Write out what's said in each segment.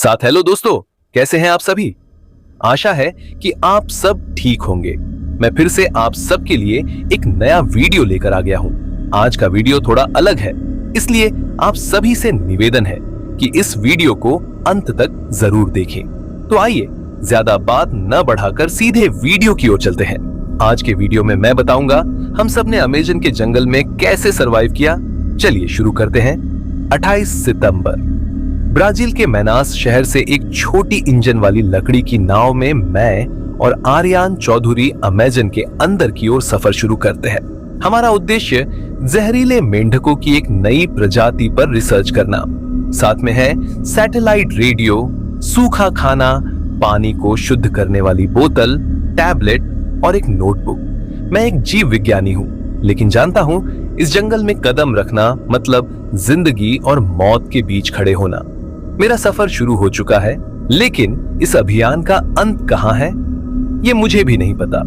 साथ हेलो दोस्तों, कैसे हैं आप सभी। आशा है कि आप सब ठीक होंगे। मैं फिर से आप सबके लिए एक नया वीडियो लेकर आ गया हूं। आज का वीडियो थोड़ा अलग है, इसलिए आप सभी से निवेदन है कि इस वीडियो को अंत तक जरूर देखें। तो आइए ज्यादा बात न बढ़ाकर सीधे वीडियो की ओर चलते हैं। आज के वीडियो में मैं बताऊंगा हम सब ने अमेज़न के जंगल में कैसे सरवाइव किया। चलिए शुरू करते हैं। 28 सितंबर ब्राजील के मैनास शहर से एक छोटी इंजन वाली लकड़ी की नाव में मैं और आर्यन चौधरी अमेज़न के अंदर की ओर सफर शुरू करते हैं। हमारा उद्देश्य जहरीले मेंढकों की एक नई प्रजाति पर रिसर्च करना। साथ में है सैटेलाइट रेडियो, सूखा खाना, पानी को शुद्ध करने वाली बोतल, टैबलेट और एक नोटबुक। मैं एक जीव विज्ञानी हूँ, लेकिन जानता हूँ इस जंगल में कदम रखना मतलब जिंदगी और मौत के बीच खड़े होना। मेरा सफर शुरू हो चुका है, लेकिन इस अभियान का अंत कहाँ है ये मुझे भी नहीं पता।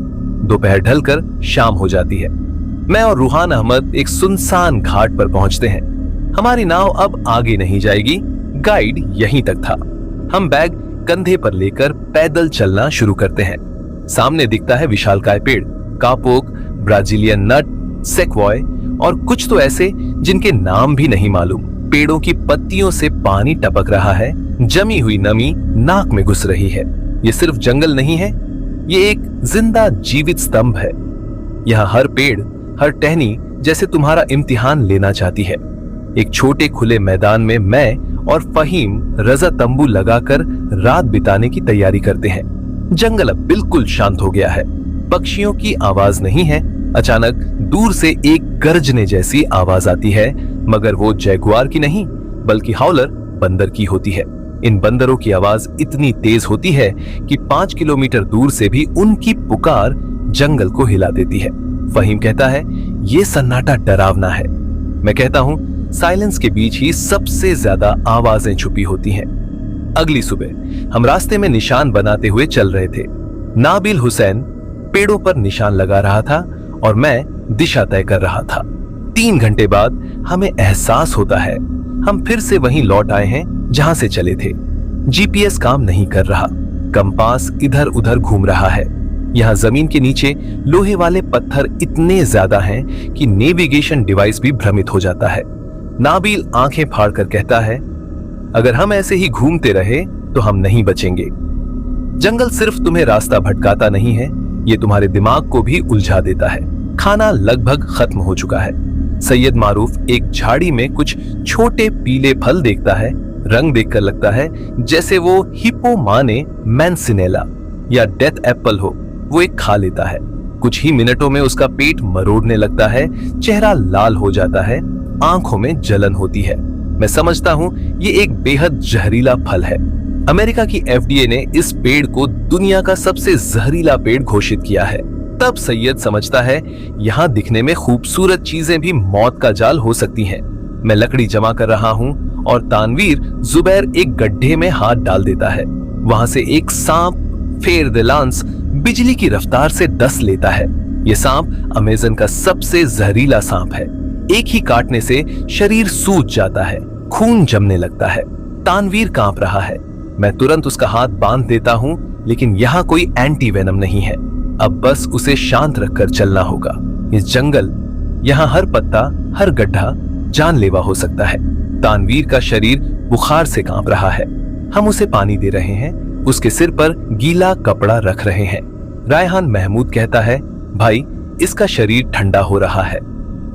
दोपहर ढलकर शाम हो जाती है। मैं और रूहान अहमद एक सुनसान घाट पर पहुंचते हैं। हमारी नाव अब आगे नहीं जाएगी, गाइड यहीं तक था। हम बैग कंधे पर लेकर पैदल चलना शुरू करते हैं। सामने दिखता है विशालकाय पेड़, कापोक, ब्राजीलियन नट, सेक्वॉय और कुछ तो ऐसे जिनके नाम भी नहीं मालूम। पेड़ों की पत्तियों से पानी टपक रहा है, जमी हुई नमी नाक में घुस रही है। ये सिर्फ जंगल नहीं है, ये एक जिंदा जीवित स्तंभ है। यहाँ हर पेड़, हर टहनी जैसे तुम्हारा इम्तिहान लेना चाहती है। एक छोटे खुले मैदान में मैं और फहीम रजा तंबू लगाकर रात बिताने की तैयारी करते हैं। जंगल अब बिल्कुल शांत हो गया है। पक्षियों की आवाज नहीं है। अचानक दूर से एक गरजने जैसी आवाज आती है, मगर वो जैगुआर की नहीं बल्कि हाउलर बंदर की होती है। इन बंदरों की आवाज इतनी तेज होती है कि 5 किलोमीटर दूर से भी उनकी पुकार जंगल को हिला देती है। फहीम कहता है ये सन्नाटा डरावना है। मैं कहता हूँ साइलेंस के बीच ही सबसे ज्यादा आवाजें छुपी होती हैं। अगली सुबह हम रास्ते में निशान बनाते हुए चल रहे थे। नाबिल हुसैन पेड़ों पर निशान लगा रहा था और मैं दिशा तय कर रहा था। 3 घंटे बाद हमें एहसास होता है हम फिर से वहीं लौट आए हैं जहां से चले थे। जीपीएस काम नहीं कर रहा, कंपास इधर उधर घूम रहा है। यहाँ जमीन के नीचे लोहे वाले पत्थर इतने ज्यादा हैं कि नेविगेशन डिवाइस भी भ्रमित हो जाता है। नाबिल आंखें फाड़कर कहता है अगर हम ऐसे ही घूमते रहे तो हम नहीं बचेंगे। जंगल सिर्फ तुम्हें रास्ता भटकाता नहीं है, ये तुम्हारे दिमाग को भी उलझा देता है। खाना लगभग खत्म हो चुका है। सैयद मारूफ एक झाड़ी में कुछ छोटे पीले फल देखता है। रंग देखकर लगता है जैसे वो हिप्पो माने मैंसिनेला या डेथ एप्पल हो। वो एक खा लेता है। कुछ ही मिनटों में उसका पेट मरोड़ने लगता है, चेहरा लाल हो जाता है, आंखों में जलन होती है। मैं समझता हूँ ये एक बेहद जहरीला फल है। अमेरिका की एफडीए ने इस पेड़ को दुनिया का सबसे जहरीला पेड़ घोषित किया है। तब सैयद समझता है यहाँ दिखने में खूबसूरत चीजें भी मौत का जाल हो सकती हैं। मैं लकड़ी जमा कर रहा हूँ और तानवीर जुबैर एक गड्ढे में हाथ डाल देता है। वहां से एक सांप फेर द लांस बिजली की रफ्तार से डस लेता है। ये सांप अमेज़न का सबसे जहरीला सांप है। एक ही काटने से शरीर सूज जाता है, खून जमने लगता है। तानवीर कांप रहा है। मैं तुरंत उसका हाथ बांध देता हूँ, लेकिन यहाँ कोई एंटी वेनम नहीं है। अब बस उसे शांत रखकर चलना होगा। इस जंगल, यहाँ हर पत्ता, हर गड्ढा जानलेवा हो सकता है। तानवीर का शरीर बुखार से कांप रहा है। हम उसे पानी दे रहे हैं, उसके सिर पर गीला कपड़ा रख रहे हैं। रायहान महमूद कहता है भाई इसका शरीर ठंडा हो रहा है।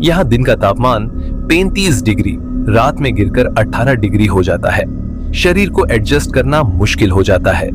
यहाँ दिन का तापमान 35 डिग्री, रात में गिरकर 18 डिग्री हो जाता है। शरीर को एडजस्ट करना मुश्किल हो जाता है।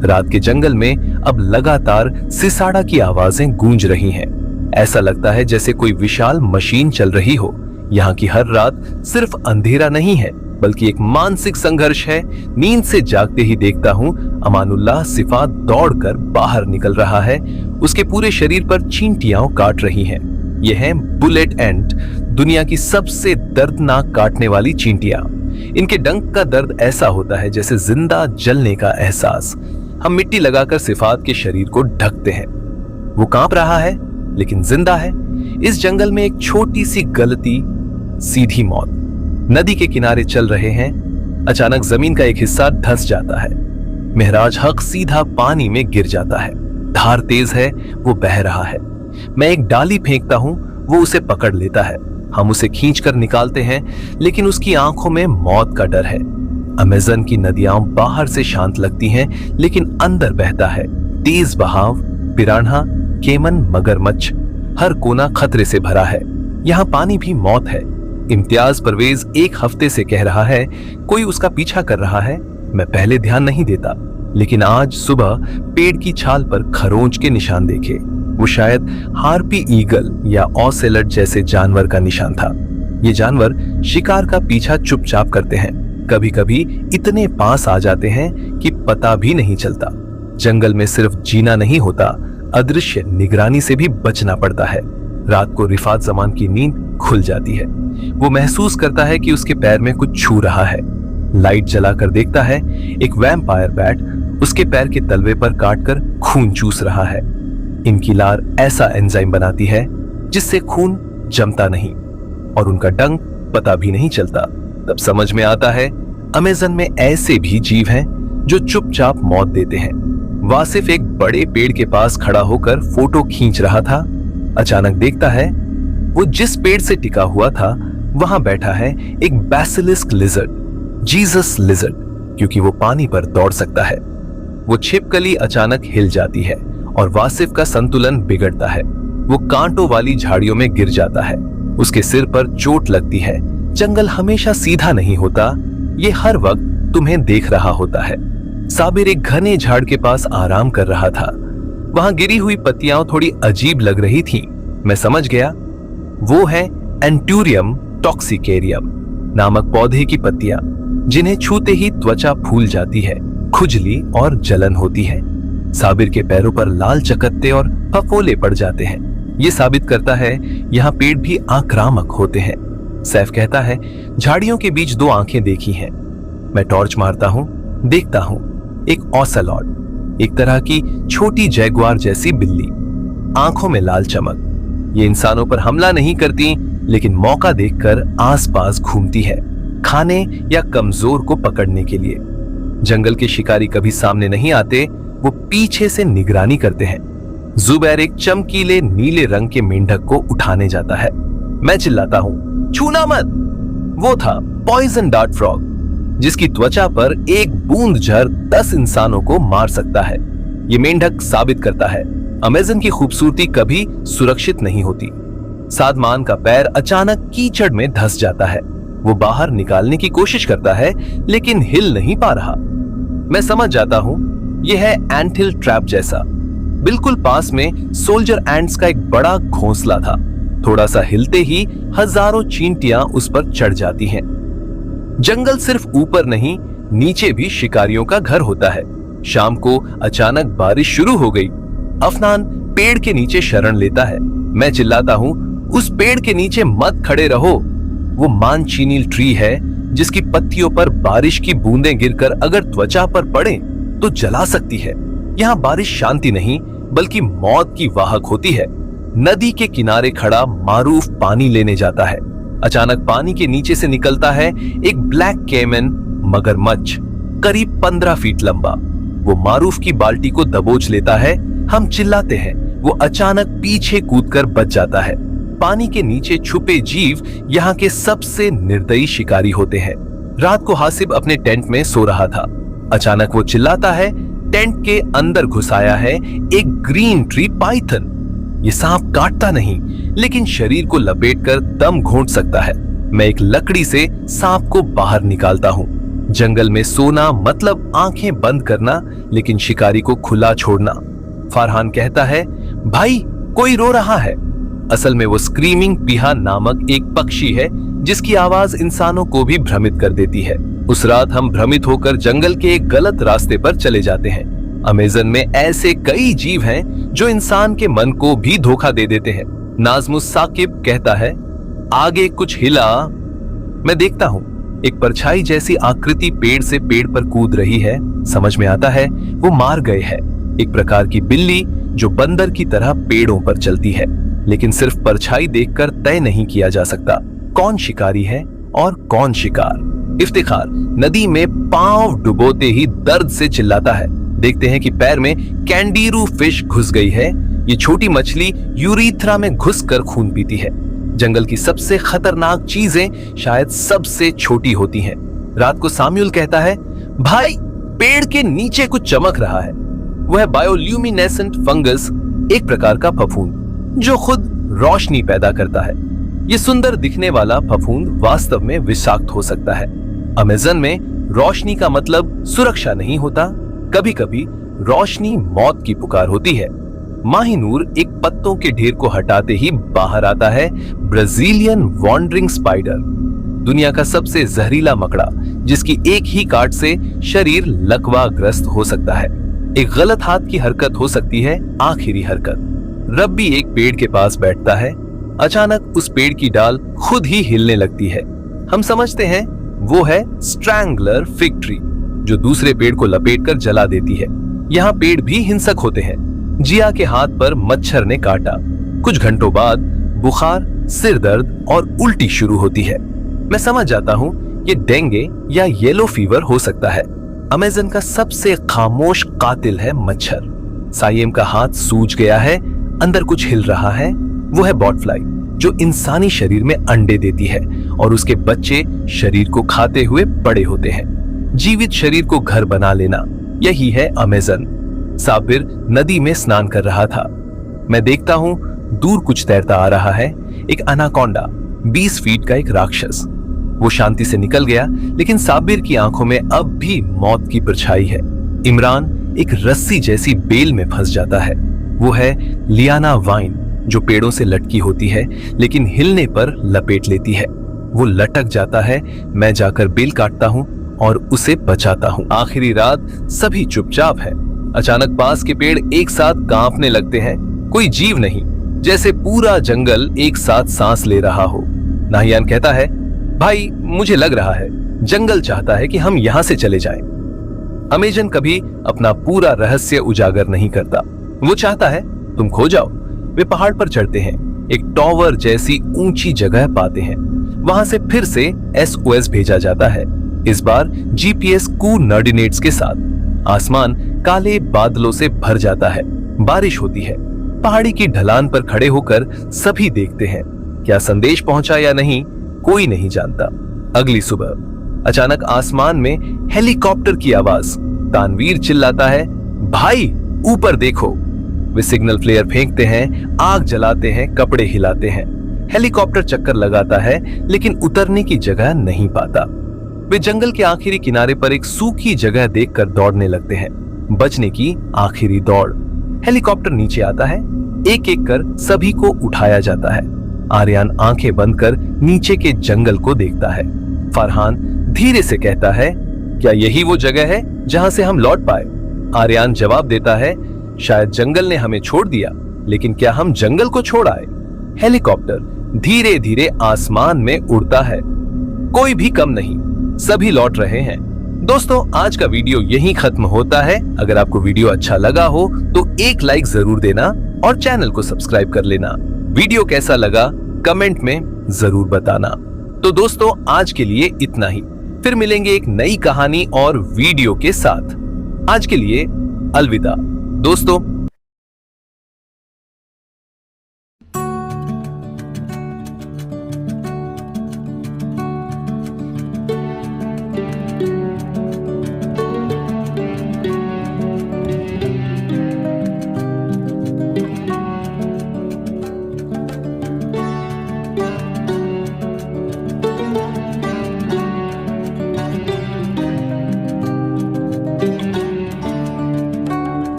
रात के जंगल में अब लगातार सिसाड़ा की आवाजें गूंज रही हैं। ऐसा लगता है जैसे कोई विशाल मशीन चल रही हो। यहाँ की हर रात सिर्फ अंधेरा नहीं है, बल्कि एक मानसिक संघर्ष है। नींद से जागते ही देखता हूँ अमानुल्लाह सिफात दौड़कर बाहर निकल रहा है। उसके पूरे शरीर पर चींटियां काट रही हैं। ये हैं बुलेट एंट, दुनिया की सबसे दर्दनाक काटने वाली चींटियां। इनके डंक का दर्द ऐसा होता है जैसे जिंदा जलने का एहसास। हम मिट्टी लगाकर सिफात के शरीर को ढकते हैं। वो कांप रहा है लेकिन जिंदा है। इस जंगल में एक छोटी सी गलती, सीधी मौत। नदी के किनारे चल रहे हैं, अचानक जमीन का एक हिस्सा धंस जाता है। महराज हक सीधा पानी में गिर जाता है। धार तेज है, वो बह रहा है। मैं एक डाली फेंकता हूं, वो उसे पकड़ लेता है। हम उसे खींचकर निकालते हैं, लेकिन उसकी आंखों में मौत का डर है। अमेज़न की नदियां बाहर से शांत लगती हैं, लेकिन अंदर बहता है तेज बहाव। पिरान्हा, केमन, मगरमच्छ, हर कोना खतरे से भरा है। यहाँ पानी भी मौत है। इम्तियाज परवेज 1 हफ्ते से कह रहा है कोई उसका पीछा कर रहा है। मैं पहले ध्यान नहीं देता, लेकिन आज सुबह पेड़ की छाल पर खरोंच के निशान देखे। वो शायद हार्पी ईगल या ऑसेलट जैसे जानवर का निशान था। ये जानवर शिकार का पीछा चुपचाप करते हैं, कभी कभी इतने पास आ जाते हैं कि पता भी नहीं चलता। जंगल में सिर्फ जीना नहीं होता, अदृश्य निगरानी से भी बचना पड़ता है। रात को रिफात जमान की नींद खुल जाती है। वो महसूस करता है कि उसके पैर में कुछ छू रहा है। लाइट जलाकर देखता है, एक वैम्पायर बैट उसके पैर के तलवे पर काटकर खून चूस रहा है। इनकी लार ऐसा एंजाइम बनाती है जिससे खून जमता नहीं और उनका डंक पता भी नहीं चलता। तब समझ में आता है अमेज़न में ऐसे भी जीव हैं जो चुपचाप मौत देते हैं। वासिफ एक बड़े पेड़ के पास खड़ा होकर फोटो खींच रहा था। अचानक देखता है वो जिस पेड़ से टिका हुआ था वहां बैठा है एक बैसिलिस्क लिजर्ड, जीसस लिजर्ड, क्योंकि वो पानी पर दौड़ सकता है। वो छिपकली अचानक हिल जाती है और वासिफ का संतुलन बिगड़ता है। वो कांटों वाली झाड़ियों में गिर जाता है। उसके सिर पर चोट लगती है। जंगल हमेशा सीधा नहीं होता, ये हर वक्त तुम्हें देख रहा होता है। साबिर एक घने झाड़ के पास आराम कर रहा था। वहां गिरी हुई पत्तियां थोड़ी अजीब लग रही थीं। मैं समझ गया, वो है एंटूरियम टॉक्सिकेरियम नामक पौधे की पत्तियां, जिन्हें छूते ही त्वचा फूल जाती है, खुजली और जलन होती है। साबिर के पैरों पर लाल चकत्ते और फफोले पड़ जाते हैं। ये साबित करता है यहाँ पेड़ भी आक्रामक होते हैं। सैफ कहता है झाड़ियों के बीच 2 आंखें देखी हैं। मैं टॉर्च मारता हूं, देखता हूं एक ऑसेलॉट, एक तरह की छोटी जैगुआर जैसी बिल्ली, आंखों में लाल चमक। ये इंसानों पर हमला नहीं करती, लेकिन मौका देखकर आसपास घूमती है, खाने या कमजोर को पकड़ने के लिए। जंगल के शिकारी कभी सामने नहीं आते, वो पीछे से निगरानी करते हैं। जुबैर एक चमकीले नीले रंग के मेंढक को उठाने जाता है। मैं चिल्लाता हूं, छूना मत। वो था पॉइजन डार्ट फ्रॉग, जिसकी त्वचा पर एक बूंद जहर 10 इंसानों को मार सकता है। ये मेंढक साबित करता है अमेज़न की खूबसूरती कभी सुरक्षित नहीं होती। सादमान का पैर अचानक कीचड़ में धंस जाता है। वो बाहर निकालने की कोशिश करता है, लेकिन हिल नहीं पा रहा। मैं समझ जाता हूं यह है एंटहिल ट्रैप जैसा। बिल्कुल पास में सोल्जर एंट्स का एक बड़ा घोंसला था। थोड़ा सा हिलते ही हजारों चींटियां उस पर चढ़ जाती हैं। जंगल सिर्फ ऊपर नहीं, नीचे भी शिकारियों का घर होता है। शाम को अचानक बारिश शुरू हो गई। अफनान पेड़ के नीचे शरण लेता है। मैं चिल्लाता हूं, उस पेड़ के नीचे मत खड़े रहो। वो मानचीनील ट्री है, जिसकी पत्तियों पर बारिश की बूंदें गिरकर अगर त्वचा पर पड़े तो जला सकती है। यहाँ बारिश शांति नहीं, बल्कि मौत की वाहक होती है। नदी के किनारे खड़ा मारूफ पानी लेने जाता है। अचानक पानी के नीचे से निकलता है एक ब्लैक केमन मगरमच्छ, करीब 15 फीट लंबा। वो मारूफ की बाल्टी को दबोच लेता है। हम चिल्लाते हैं, वो अचानक पीछे कूदकर बच जाता है। पानी के नीचे छुपे जीव यहाँ के सबसे निर्दयी शिकारी होते हैं। रात को हासिब अपने टेंट में सो रहा था। अचानक वो चिल्लाता है, टेंट के अंदर घुसाया है एक ग्रीन ट्री पाइथन। ये सांप काटता नहीं, लेकिन शरीर को लपेटकर दम घोंट सकता है। मैं एक लकड़ी से सांप को बाहर निकालता हूँ। जंगल में सोना मतलब आंखें बंद करना, लेकिन शिकारी को खुला छोड़ना। फरहान कहता है, भाई कोई रो रहा है। असल में वो स्क्रीमिंग पीहा नामक एक पक्षी है, जिसकी आवाज इंसानों को भी भ्रमित कर देती है। उस रात हम भ्रमित होकर जंगल के एक गलत रास्ते पर चले जाते हैं। अमेज़न में ऐसे कई जीव हैं जो इंसान के मन को भी धोखा दे देते हैं। नाज़मुस साकिब कहता है, आगे कुछ हिला। मैं देखता हूँ एक परछाई जैसी आकृति पेड़ से पेड़ पर कूद रही है। समझ में आता है वो मार गए है। एक प्रकार की बिल्ली जो बंदर की तरह पेड़ों पर चलती है, लेकिन सिर्फ परछाई देखकर तय नहीं किया जा सकता कौन शिकारी है और कौन शिकार। इफ्तिखार नदी में पांव डुबोते ही दर्द से चिल्लाता है। देखते हैं कि पैर में कैंडीरू फिश घुस गई है। ये छोटी मछली यूरीथ्रा में घुसकर खून पीती है। जंगल की सबसे खतरनाक चीजें शायद सबसे छोटी होती हैं। रात को साम्यूल कहता है, भाई पेड़ के नीचे कुछ चमक रहा है। वह बायोल्यूमिनेसेंट फंगस, एक प्रकार का फफूंद जो खुद रोशनी पैदा करता है। ये सुंदर दिखने वाला फफूंद वास्तव में विषाक्त हो सकता है। अमेज़न में रोशनी का मतलब सुरक्षा नहीं होता, कभी कभी रोशनी मौत की पुकार होती है। माहिनूर एक पत्तों के ढेर को हटाते ही बाहर आता है ब्राजीलियन वॉन्डरिंग स्पाइडर, दुनिया का सबसे जहरीला मकड़ा, जिसकी एक ही काट से शरीर लकवाग्रस्त हो सकता है। एक गलत हाथ की हरकत हो सकती है आखिरी हरकत। रब्बी एक पेड़ के पास बैठता है। अचानक उस पेड़ की डाल खुद ही हिलने लगती है। हम समझते हैं वो है स्ट्रैंगलर फिग ट्री, जो दूसरे पेड़ को लपेटकर जला देती है। यहाँ पेड़ भी हिंसक होते हैं। जिया के हाथ पर मच्छर ने काटा। कुछ घंटों बाद बुखार, सिर दर्द और उल्टी शुरू होती है। मैं समझ जाता हूँ ये डेंगू या येलो फीवर हो सकता है। अमेज़न का सबसे खामोश कातिल है मच्छर। साइम का हाथ सूज गया है, अंदर कुछ हिल रहा है। वो है बॉटफ्लाई, जो इंसानी शरीर में अंडे देती है और उसके बच्चे शरीर को खाते हुए बड़े होते हैं। जीवित शरीर को घर बना लेना, यही है अमेज़न। साबिर नदी में स्नान कर रहा था। मैं देखता हूँ दूर कुछ तैरता आ रहा है, एक अनाकोंडा, 20 फीट का एक राक्षस। वो शांति से निकल गया, लेकिन साबिर की आंखों में अब भी मौत की परछाई है। इमरान एक रस्सी जैसी बेल में फंस जाता है। वो है लियाना वाइन, जो पेड़ों से लटकी होती है लेकिन हिलने पर लपेट लेती है। वो लटक जाता है। मैं जाकर बेल काटता हूँ और उसे बचाता हूँ। आखिरी रात सभी चुपचाप है। अचानक पास के पेड़ एक साथ कांपने लगते हैं। कोई जीव नहीं, जैसे पूरा जंगल एक साथ सांस ले रहा हो। नाहियान कहता है, भाई मुझे लग रहा है जंगल चाहता है कि हम यहाँ से चले जाएं। अमेज़न कभी अपना पूरा रहस्य उजागर नहीं करता। वो चाहता है तुम खो जाओ। वे पहाड़ पर चढ़ते हैं, एक टॉवर जैसी ऊंची जगह पाते हैं। वहां से फिर से SOS भेजा जाता है, इस बार GPS कोऑर्डिनेट्स के साथ। आसमान काले बादलों से भर जाता है। बारिश होती है। पहाड़ी की ढलान पर खड़े होकर सभी देखते हैं। क्या संदेश पहुंचा या नहीं, कोई नहीं जानता। अगली सुबह अचानक आसमान में हेलीकॉप्टर की आवाज। तानवीर चिल्लाता है, भाई ऊपर देखो। वे सिग्नल फ्लेयर फेंकते हैं, आग जलाते हैं, कपड़े हिलाते हैं। हेलीकॉप्टर चक्कर लगाता है लेकिन उतरने की जगह नहीं पाता। वे जंगल के आखिरी किनारे पर एक सूखी जगह देखकर दौड़ने लगते हैं। बचने की आखिरी दौड़। हेलीकॉप्टर नीचे आता है। एक एक कर सभी को उठाया जाता है। आर्यान आंखें बंद कर नीचे के जंगल को देखता है। फरहान धीरे से कहता है, क्या यही वो जगह है जहां से हम लौट पाए? आर्यान जवाब देता है, शायद जंगल ने हमें छोड़ दिया, लेकिन क्या हम जंगल को छोड़ आए? हेलीकॉप्टर धीरे धीरे आसमान में उड़ता है। कोई भी कम नहीं, सभी लौट रहे हैं। दोस्तों, आज का वीडियो यहीं खत्म होता है। अगर आपको वीडियो अच्छा लगा हो तो एक लाइक जरूर देना और चैनल को सब्सक्राइब कर लेना। वीडियो कैसा लगा कमेंट में जरूर बताना। तो दोस्तों, आज के लिए इतना ही। फिर मिलेंगे एक नई कहानी और वीडियो के साथ। आज के लिए अलविदा दोस्तों।